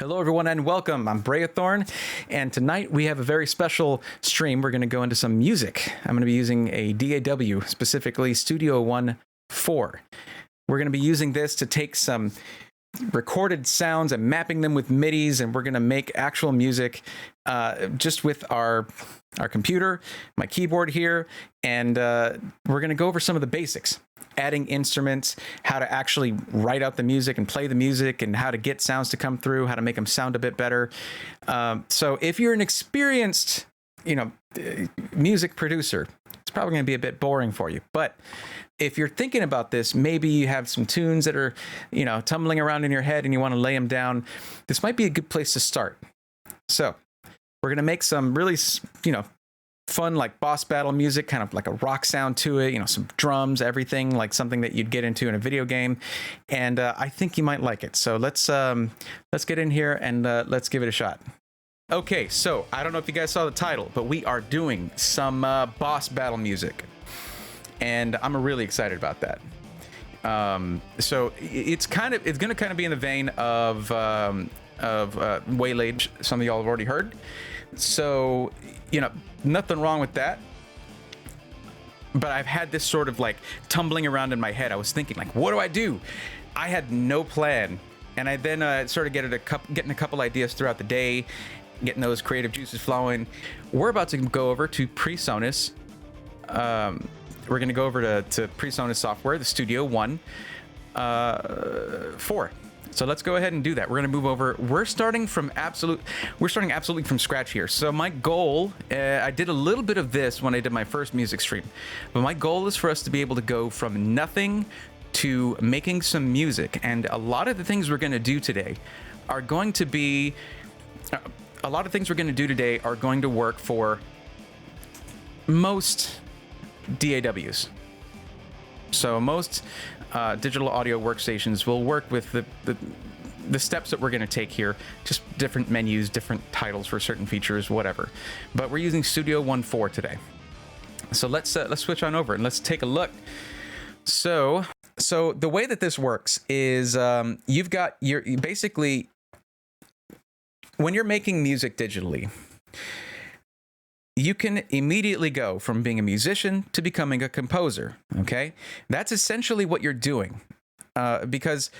Hello, everyone, and welcome. I'm Braethorn, and tonight we have a very special stream. We're going to go into some music. I'm going to be using a DAW, specifically Studio One 4. We're going to be using this to take some recorded sounds and mapping them with MIDIs, and we're going to make actual music just with our computer, my keyboard here, and we're going to go over some of the basics. Adding instruments, how to actually write out the music and play the music, and how to get sounds to come through, how to make them sound a bit better. So if you're an experienced, music producer, it's probably going to be a bit boring for you. But if you're thinking about this, maybe you have some tunes that are, tumbling around in your head and you want to lay them down. This might be a good place to start. So we're going to make some really, fun, like boss battle music, kind of like a rock sound to it, some drums, everything like something that you'd get into in a video game. And I think you might like it. So let's get in here and let's give it a shot. Okay, so I don't know if you guys saw the title, but we are doing some boss battle music, and I'm really excited about that. So it's going to kind of be in the vein of Waylaid. Some of y'all have already heard. So, nothing wrong with that. But I've had this sort of like tumbling around in my head. I was thinking, like, what do I do? I had no plan. And I then started getting a couple ideas throughout the day, getting those creative juices flowing. We're about to go over to PreSonus. We're going to go over to PreSonus software, the Studio One 4. So let's go ahead and do that. We're going to move over. We're starting absolutely from scratch here. So my goal, I did a little bit of this when I did my first music stream, but my goal is for us to be able to go from nothing to making some music. And a lot of the things we're going to do today are going to be, work for most DAWs. So most digital audio workstations will work with the steps that we're going to take here, just different menus, different titles for certain features, whatever. But we're using Studio One 4 today. So let's switch on over and let's take a look. So the way that this works is you've got basically, when you're making music digitally, you can immediately go from being a musician to becoming a composer, okay? That's essentially what you're doing. Because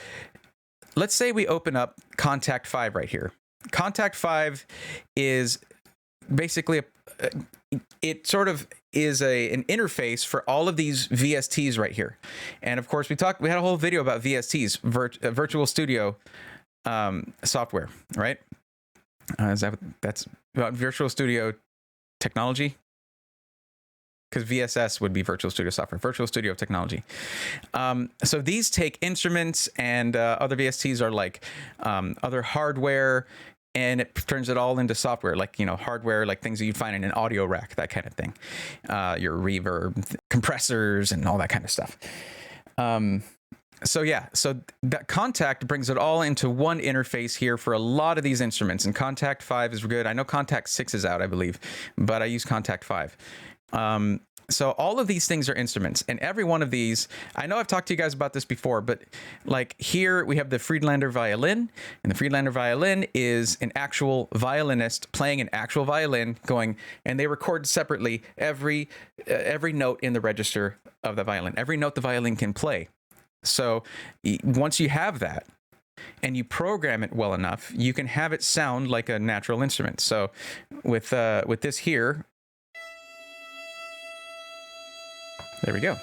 let's say we open up Contact 5 right here. Contact 5 is basically, it sort of is an interface for all of these VSTs right here. And of course, we had a whole video about VSTs, Virtual Studio software, right? That's about Virtual Studio Technology, because VSS would be Virtual Studio Software, Virtual Studio Technology. So these take instruments, and other VSTs are like other hardware, and it turns it all into software, like, hardware, like things that you'd find in an audio rack, that kind of thing. Your reverb, compressors, and all that kind of stuff. So that Contact brings it all into one interface here for a lot of these instruments, and Contact 5 is good. I know Contact 6 is out, I believe, but I use Contact 5. So all of these things are instruments, and every one of these, I know I've talked to you guys about this before, but like here we have the Friedlander violin, and the Friedlander violin is an actual violinist playing an actual violin going, and they record separately every note in the register of the violin, every note the violin can play. So once you have that and you program it well enough, you can have it sound like a natural instrument. So with this here, there we go.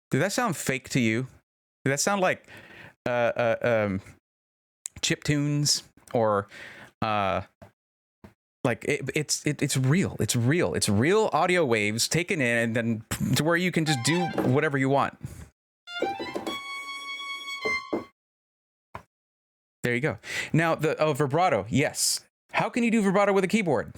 Did that sound fake to you? Did that sound like chip tunes, or like it's real? It's real. It's real audio waves taken in, and then to where you can just do whatever you want. There you go. Now, the vibrato. Yes. How can you do vibrato with a keyboard?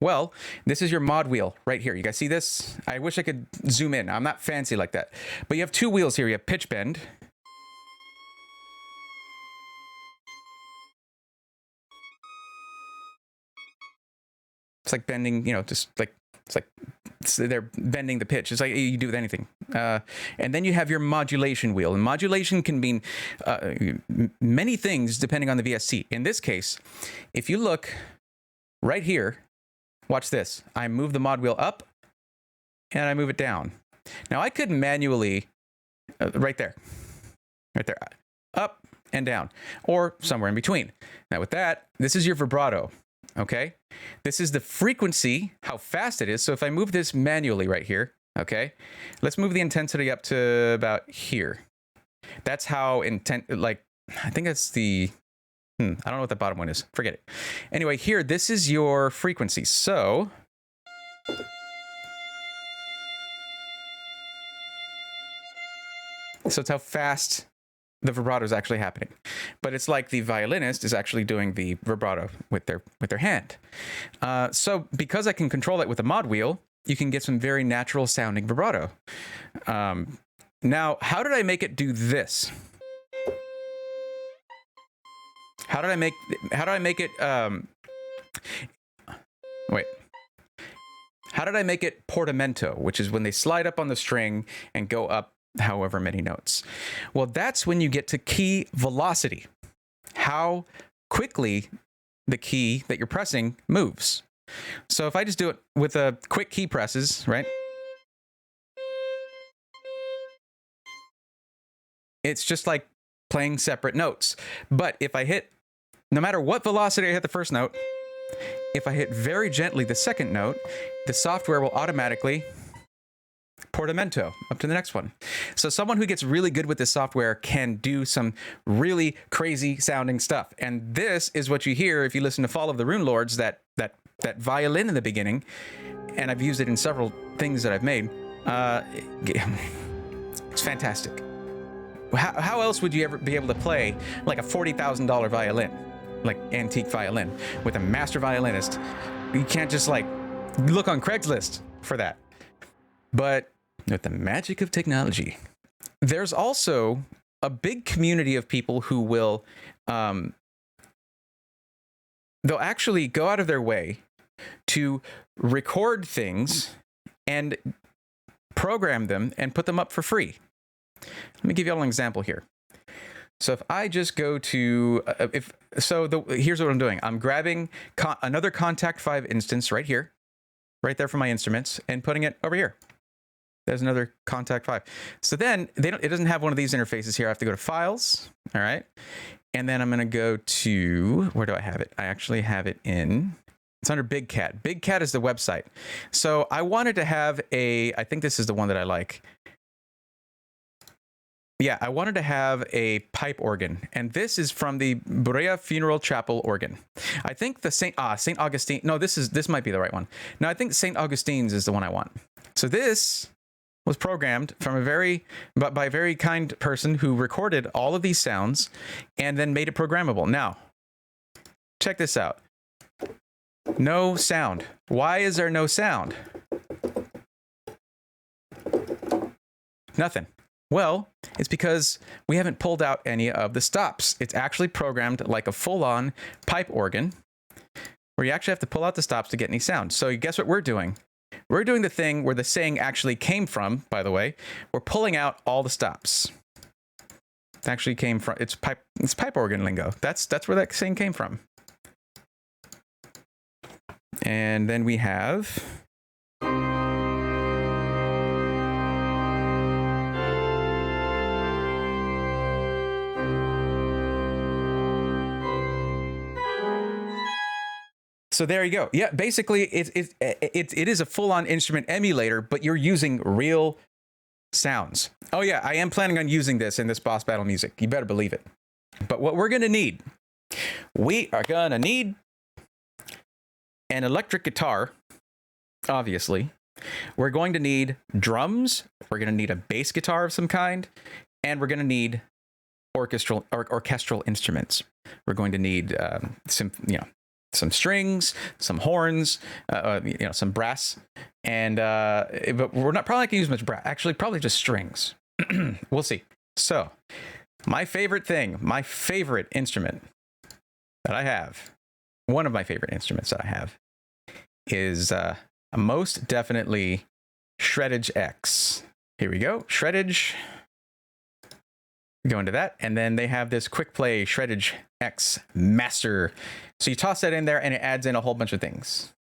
Well, this is your mod wheel right here. You guys see this? I wish I could zoom in. I'm not fancy like that. But you have two wheels here. You have pitch bend. It's like bending, you know, just like, they're bending the pitch. It's like you do with anything. And then you have your modulation wheel. And modulation can mean many things depending on the VST. In this case, if you look right here, watch this. I move the mod wheel up and I move it down. Now I could manually, right there, up and down, or somewhere in between. Now with that, this is your vibrato, okay? This is the frequency, how fast it is. So if I move this manually right here, okay? Let's move the intensity up to about here. That's how like, I think that's the, I don't know what the bottom one is. Forget it. Anyway, here, this is your frequency. So it's how fast the vibrato is actually happening. But it's like the violinist is actually doing the vibrato with their hand. So because I can control it with a mod wheel, you can get some very natural sounding vibrato. Now, how did I make it do this? How did I make it, wait. How did I make it portamento, which is when they slide up on the string and go up however many notes? Well, that's when you get to key velocity. How quickly the key that you're pressing moves. So if I just do it with a quick key presses, right? It's just like playing separate notes. But if I hit, no matter what velocity I hit the first note, if I hit very gently the second note, the software will automatically portamento up to the next one. So someone who gets really good with this software can do some really crazy sounding stuff. And this is what you hear if you listen to Fall of the Rune Lords, that violin in the beginning. And I've used it in several things that I've made. It's fantastic. How else would you ever be able to play like a $40,000 violin, like antique violin, with a master violinist? You can't just like look on Craigslist for that. But with the magic of technology, there's also a big community of people who will, they'll actually go out of their way to record things and program them and put them up for free. Let me give you all an example here. So if I just go to, here's what I'm doing. I'm grabbing another Contact 5 instance right here, right there for my instruments, and putting it over here. There's another Contact 5. So then it doesn't have one of these interfaces here. I have to go to Files, all right? And then I'm going to go to, where do I have it? I actually have it it's under Big Cat. Big Cat is the website. So I wanted to have I think this is the one that I like. Yeah, I wanted to have a pipe organ, and this is from the Brea Funeral Chapel organ. I think the St. Augustine. No, this might be the right one. No, I think St. Augustine's is the one I want. So this was programmed by a very kind person who recorded all of these sounds and then made it programmable. Now, check this out. No sound. Why is there no sound? Nothing. Well, it's because we haven't pulled out any of the stops. It's actually programmed like a full-on pipe organ, where you actually have to pull out the stops to get any sound. So guess what we're doing? We're doing the thing where the saying actually came from, by the way. We're pulling out all the stops. It actually came from, it's pipe organ lingo. That's where that saying came from. And then we have... So there you go. Yeah, basically it is a full-on instrument emulator, but you're using real sounds. Oh yeah, I am planning on using this in this boss battle music. You better believe it. But what we're gonna need, we are gonna need an electric guitar, obviously. We're going to need drums. We're gonna need a bass guitar of some kind, and we're gonna need orchestral instruments. We're going to need some strings, some horns, some brass, and but we're not probably not gonna use much brass. Actually, probably just strings. We'll see. So, my favorite instrument that I have, one of my favorite instruments that I have, is most definitely Shreddage X. Here we go, Shreddage. Go into that, and then they have this quick play Shreddage X Master. So you toss that in there, and it adds in a whole bunch of things.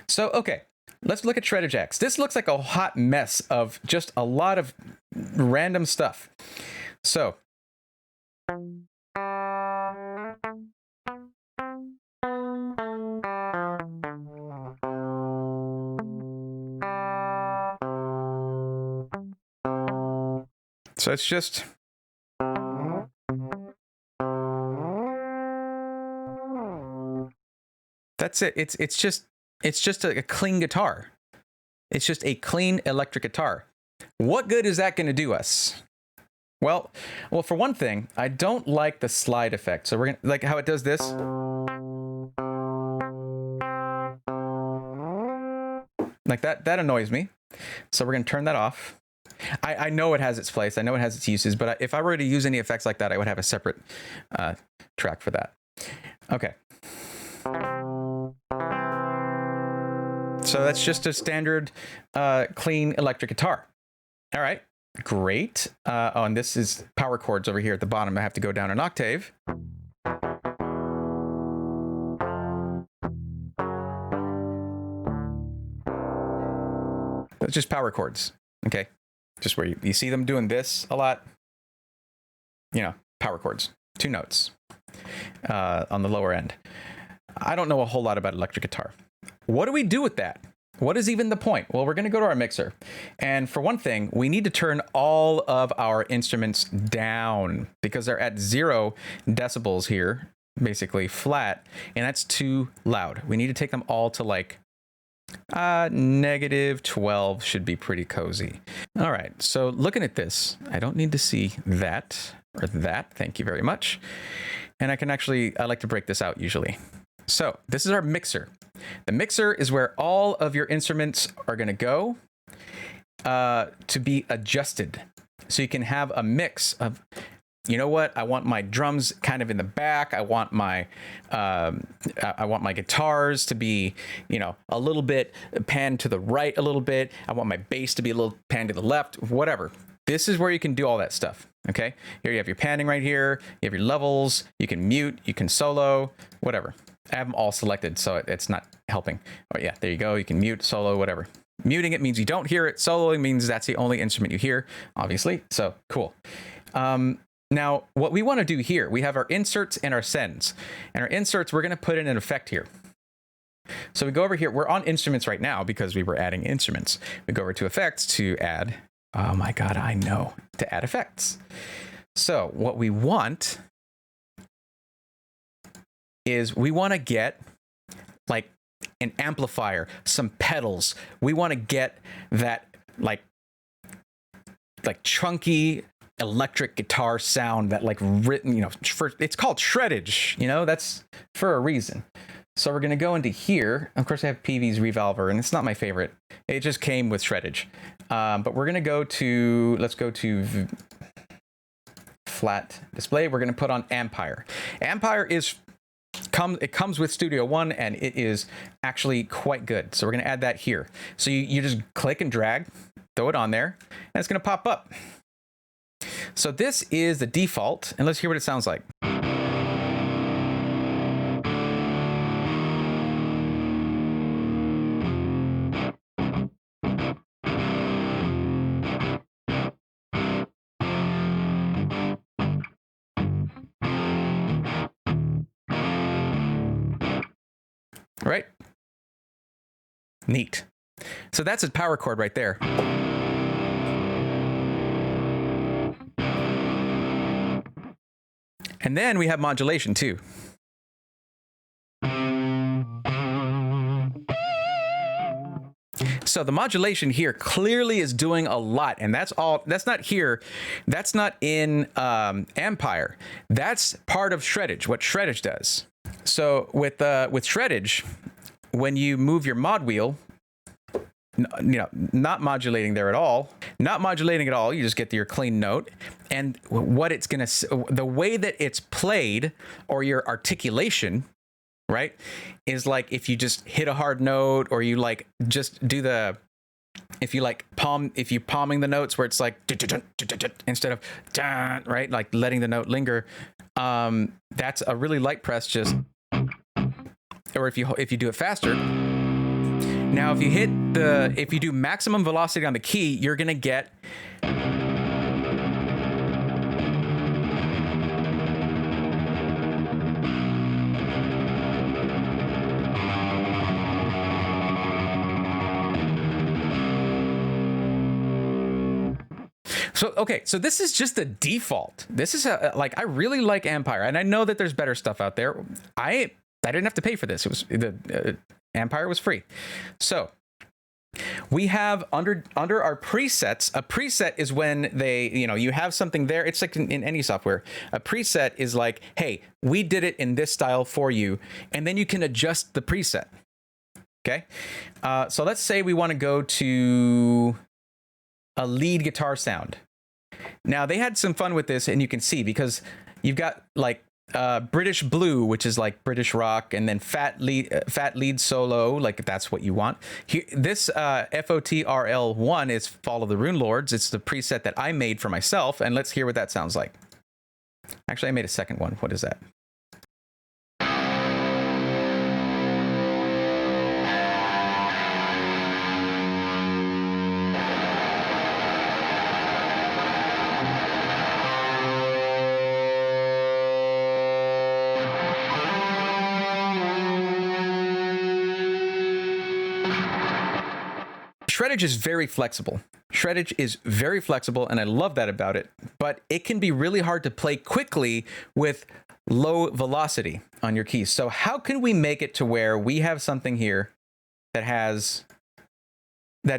So, okay, let's look at Shreddage X. This looks like a hot mess of just a lot of random stuff. So, it's just that's it. It's just a clean guitar. It's just a clean electric guitar. What good is that going to do us? Well, for one thing, I don't like the slide effect. So we're gonna like how it does this. Like that annoys me. So we're gonna turn that off. I know it has its place. I know it has its uses, but if I were to use any effects like that, I would have a separate track for that. Okay. So that's just a standard clean electric guitar. All right, great. Oh, and this is power chords over here at the bottom. I have to go down an octave. That's just power chords, okay? Just where you see them doing this a lot. Power chords, 2 notes on the lower end. I don't know a whole lot about electric guitar. What do we do with that? What is even the point? Well, we're going to go to our mixer. And for one thing, we need to turn all of our instruments down because they're at 0 decibels here, basically flat, and that's too loud. We need to take them all to like -12 should be pretty cozy. All right, so looking at this, I don't need to see that or that. Thank you very much. And I like to break this out usually. So this is our mixer. The mixer is where all of your instruments are going to go to be adjusted. So you can have a mix of, you know what? I want my drums kind of in the back. I want my guitars to be, a little bit panned to the right a little bit. I want my bass to be a little panned to the left, whatever. This is where you can do all that stuff. Okay. Here you have your panning right here. You have your levels. You can mute, you can solo, whatever. I have them all selected, so it's not helping. Oh yeah, there you go. You can mute, solo, whatever. Muting it means you don't hear it. Soloing means that's the only instrument you hear, obviously. So cool. Now, what we want to do here, we have our inserts and our sends. And our inserts, we're going to put in an effect here. So we go over here. We're on instruments right now because we were adding instruments. We go over to effects to add, oh my God, I know, to add effects. So what we want is we want to get like an amplifier, some pedals. We want to get that like chunky electric guitar sound that like written, it's called shreddage, that's for a reason. So we're going to go into here. Of course I have PV's Revolver and it's not my favorite. It just came with shreddage. But we're going to let's go to flat display. We're going to put on Ampire. Ampire it comes with Studio One and it is actually quite good. So we're going to add that here. So you just click and drag, throw it on there, and it's going to pop up. So this is the default, and let's hear what it sounds like. Right? Neat. So that's a power chord right there. And then we have modulation too. So the modulation here clearly is doing a lot, and that's all. That's not here. That's not in Empire. That's part of shreddage. What shreddage does. So with shreddage, when you move your mod wheel, not modulating there at all, you just get your clean note, and what it's gonna, the way that it's played, or your articulation, right, is like if you just hit a hard note, or you like just do the, if you palming the notes where it's like instead of right, like letting the note linger, that's a really light press, just, or if you do it faster. Now, if you do maximum velocity on the key, you're gonna get So this is just the default. This is like, I really like Empire, and I know that there's better stuff out there. I didn't have to pay for this. It was Empire was free. So we have under our presets. A preset is when you have something there. It's like in any software. A preset is like, hey, we did it in this style for you, and then you can adjust the preset. Okay. So let's say we want to go to a lead guitar sound. Now they had some fun with this, and you can see, because you've got like British Blue, which is like British rock, and then fat lead solo, like if that's what you want. Here, this FOTRL1 is Fall of the Rune Lords. It's the preset that I made for myself, and let's hear what that sounds like. Actually, I made a second one. What is that? Shreddage is very flexible. Shreddage is very flexible, and I love that about it, but it can be really hard to play quickly with low velocity on your keys. So how can we make it to where we have something here that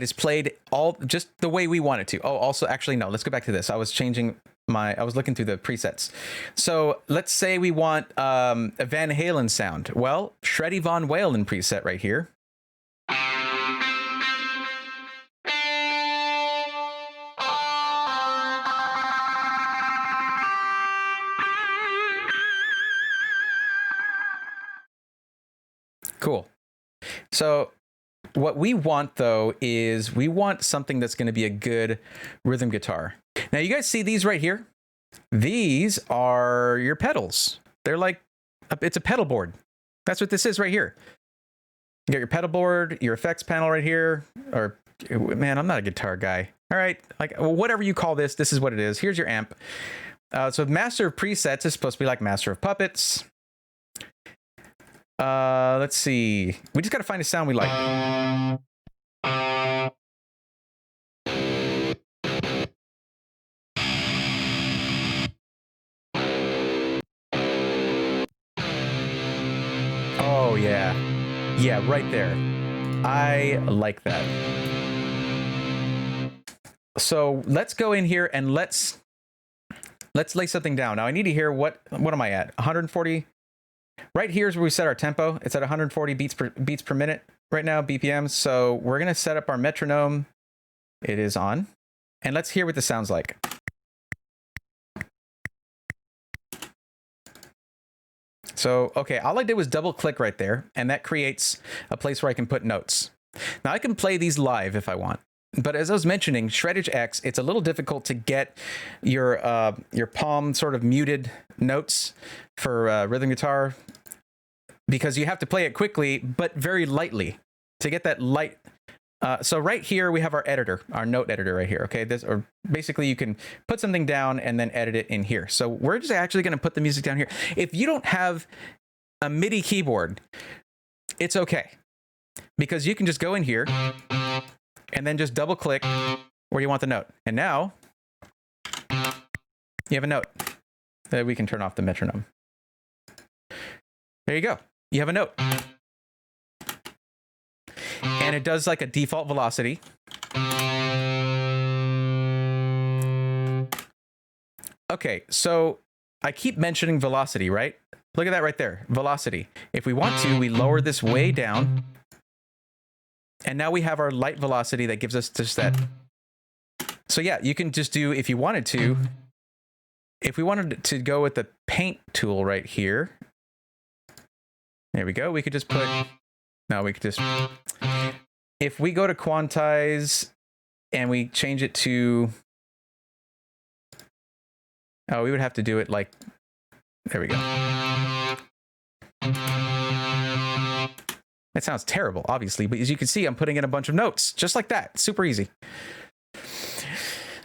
is played all just the way we want it to? Oh, also, actually, no, let's go back to this. I was looking through the presets. So let's say we want a Van Halen sound. Well, Shreddy Von Whalen preset right here. Cool. So what we want, though, is we want something that's going to be a good rhythm guitar. Now, you guys see these right here? These are your pedals. They're like, it's a pedal board. That's what this is right here. You got your pedal board, your effects panel right here. Or, man, I'm not a guitar guy. All right, like whatever you call this, this is what it is. Here's your amp. So Master of Presets is supposed to be like Master of Puppets. Let's see. We just got to find a sound we like. Oh, yeah. Yeah, right there. I like that. So let's go in here and let's lay something down. Now I need to hear what am I at? 140. Right here is where we set our tempo. It's at 140 beats per minute right now, BPMs. So we're going to set up our metronome. It is on. And let's hear what this sounds like. So, okay, all I did was double click right there, and that creates a place where I can put notes. Now I can play these live if I want. But as I was mentioning, Shreddage X, it's a little difficult to get your palm sort of muted notes for rhythm guitar, because you have to play it quickly, but very lightly to get that light. So right here, we have our editor, our note editor right here. Okay, or basically you can put something down and then edit it in here. So we're just actually going to put the music down here. If you don't have a MIDI keyboard, it's okay, because you can just go in here and then just double click where you want the note. And now you have a note that we can turn off the metronome. There you go. You have a note. and it does like a default velocity. Okay, so I keep mentioning velocity, right? Look at that right there, velocity. If we want to, we lower this way down. And now we have our light velocity that gives us just that. So yeah, you can just do, if you wanted to, if we wanted to go with the paint tool right here. There we go. We could just put, no, we could just, if we go to quantize and we change it to, oh, we would have to do it like, there we go. That sounds terrible, obviously, but as you can see, I'm putting in a bunch of notes, just like that. Super easy.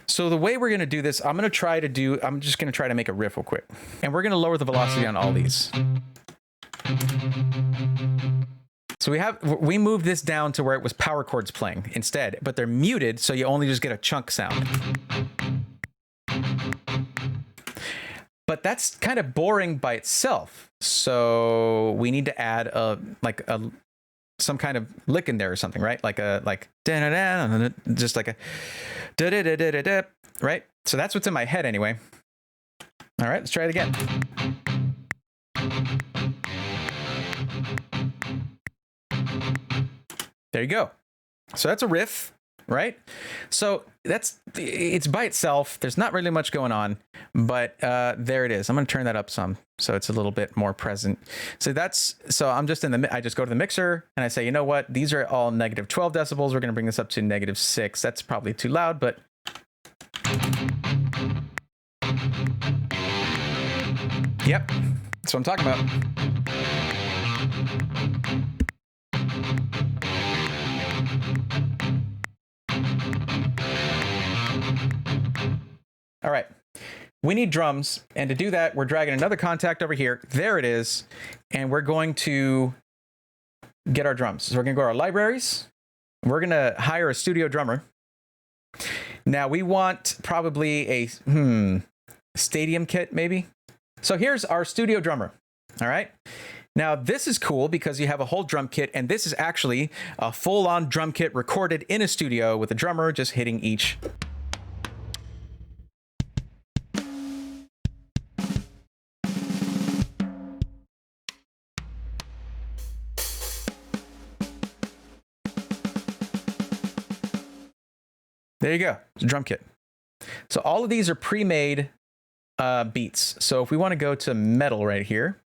So the way we're going to do this, I'm just going to try to make a riff real quick. And we're going to lower the velocity on all these. So we moved this down to where it was power chords playing instead, but they're muted, so you only just get a chunk sound. But that's kind of boring by itself. So we need to add some kind of lick in there or something, right? Like just like a da-da-da-da-da-da, right? So that's what's in my head anyway. All right, let's try it again. There you go. So that's a riff, right? So it's by itself. There's not really much going on, but there it is. I'm going to turn that up some so it's a little bit more present. So I'm just I just go to the mixer and I say, you know what? These are all negative 12 decibels. We're going to bring this up to negative 6. That's probably too loud, but yep, that's what I'm talking about. All right, we need drums, and to do that, we're dragging another contact over here. There it is, and we're going to get our drums. So we're going to go to our libraries. We're going to hire a studio drummer. Now, we want probably a stadium kit, maybe. So here's our studio drummer, all right? Now, this is cool because you have a whole drum kit, and this is actually a full-on drum kit recorded in a studio with a drummer just hitting each. There you go, it's a drum kit. So all of these are pre-made beats. So if we want to go to metal right here,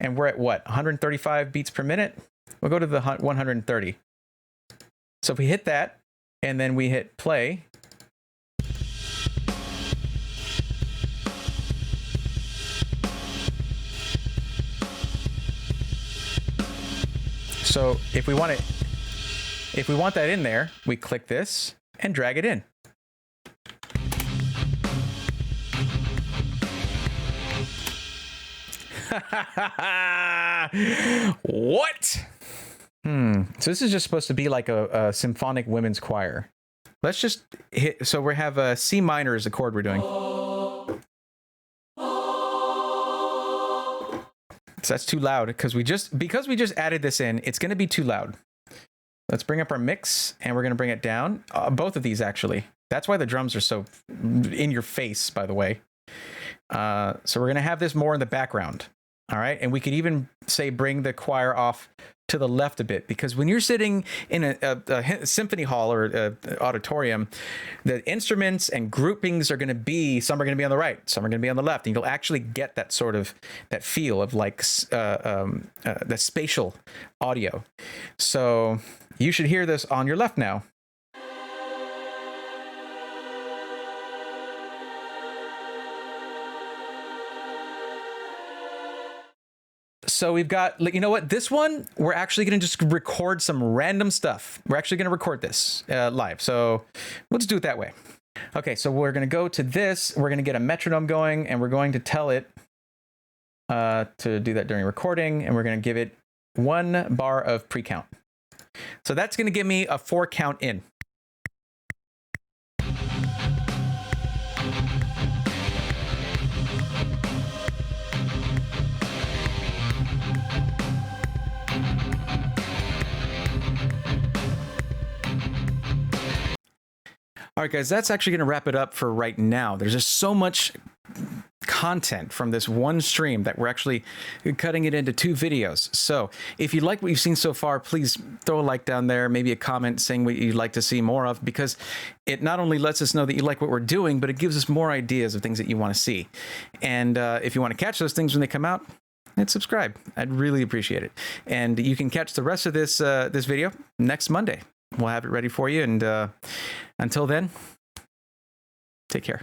and we're at what, 135 beats per minute? We'll go to the 130. So if we hit that, and then we hit play, so if we want that in there, we click this and drag it in. What? So this is just supposed to be like a symphonic women's choir. Let's just hit. So we have a C minor as the chord we're doing. So that's too loud because we just added this in. It's going to be too loud. Let's bring up our mix and we're going to bring it down. Both of these actually. That's why the drums are so in your face, by the way. So we're going to have this more in the background. All right. And we could even say bring the choir off to the left a bit, because when you're sitting in a symphony hall or a auditorium, the instruments and groupings are going to be, some are going to be on the right, some are going to be on the left, and you'll actually get that sort of that feel of like the spatial audio. So you should hear this on your left now. So we've got, you know what, this one, we're actually going to just record some random stuff. We're actually going to record this live. So we'll just do it that way. Okay, so we're going to go to this. We're going to get a metronome going, and we're going to tell it to do that during recording. And we're going to give it 1 bar of pre-count. So that's going to give me a 4 count in. All right, guys, that's actually going to wrap it up for right now. There's just so much content from this one stream that we're actually cutting it into 2 videos. So if you like what you've seen so far, please throw a like down there, maybe a comment saying what you'd like to see more of, because it not only lets us know that you like what we're doing, but it gives us more ideas of things that you want to see. And if you want to catch those things when they come out, hit subscribe. I'd really appreciate it. And you can catch the rest of this this video next Monday. We'll have it ready for you. And until then, take care.